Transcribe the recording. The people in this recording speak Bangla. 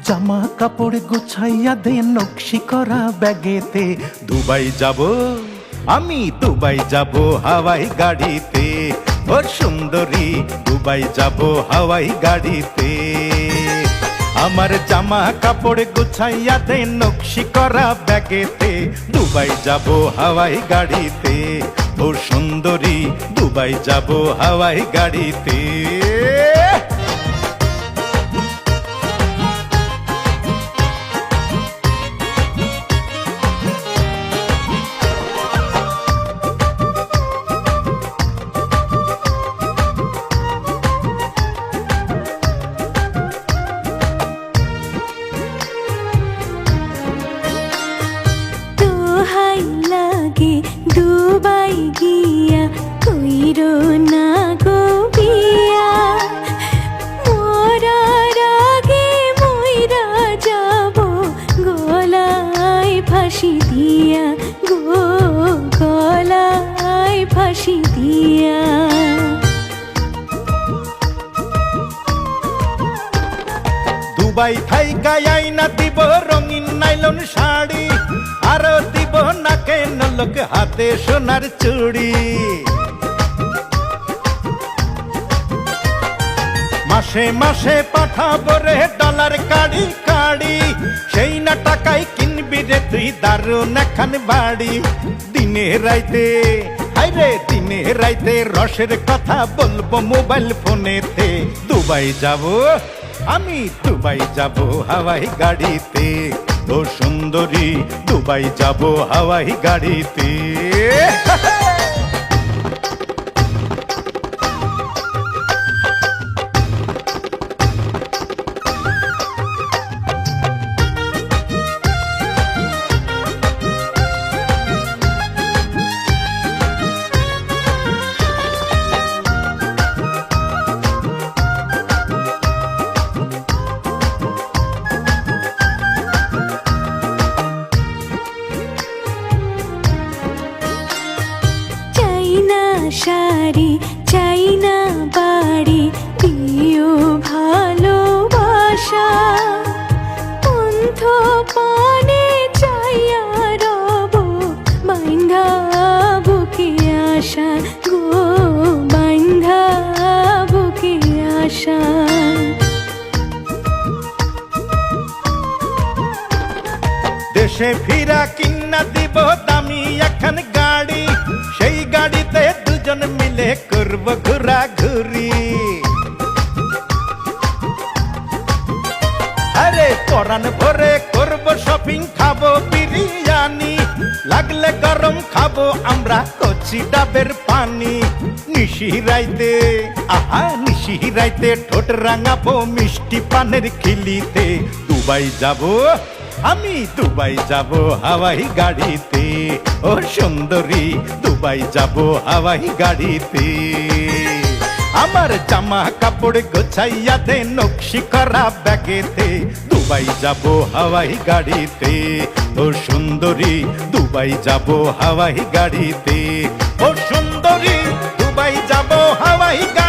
জামা কাপড় গুছাইয়া দে নকশি করা ব্যাগেতে। দুবাই যাব আমি, দুবাই যাব হাওয়াই গাড়িতে। ও সুন্দরী, দুবাই যাব হাওয়াই গাড়িতে। আমার জামা কাপড় গুছাইয়া দে নকশি করা ব্যাগেতে। দুবাই যাব হাওয়াই গাড়িতে। ও সুন্দরী, দুবাই যাব হাওয়াই গাড়িতে। লাগে দুবাই গিয়া কইরো না গো বিয়া। মরার আগে মইরা যাব গলায় ফাঁসি দিয়া গো, গলায় ফাঁসি দিয়া। দুবাই থাইকা আইনা দিব রঙিন নাইলন শাড়ি, আরো দিব নাকে নলক হাতে সোনার চুড়ি। মাসে মাসে পাঠাবো রে ডলার কাড়ি কাড়ি, সেই না টাকায় কিনবি রে তুই দারুণ একখান বাড়ি। দিনে রাইতে, আইরে দিনে রাইতে রসের কথা বলবো মোবাইল ফোনেতে। দুবাই যাব আমি, দুবাই যাব হাওয়াই গাড়িতে। ও সুন্দরী, দুবাই যাব হাওয়াই গাড়িতে। শাড়ি চাই না বাড়ি, দিও ভালোবাসা। পন্থ পানে চাইয়া রব বাইন্ধা বুকে আশা গো, বাইন্ধা বুকে আশা। দেশে ফিরা কিন্না দিব দামি এখন গাড়ি, সেই গাড়িতে দুজন মিলে করব ঘোরাঘুরি। আরে পরান ভরে করব শপিং, খাবো বিরিয়ানি, লাগলে গরম খাবো আমরা কচি ডাবের পানি। নিশি রাইতে, আহা নিশি রাইতে ঠোঁট রাঙাবো মিষ্টি পানের খিলিতে। দুবাই যাব আমি, দুবাই যাব হাওয়াই গাড়িতে। ও সুন্দরী, দুবাই যাব হাওয়াই গাড়িতে। আমার জামা কাপড় গোছাইয়া দে নকশি করা ব্যাগেতে। দুবাই যাব হাওয়াই গাড়িতে। ও সুন্দরী, দুবাই যাব হাওয়াই গাড়িতে। ও সুন্দরী, দুবাই যাব হাওয়াই গাড়িতে।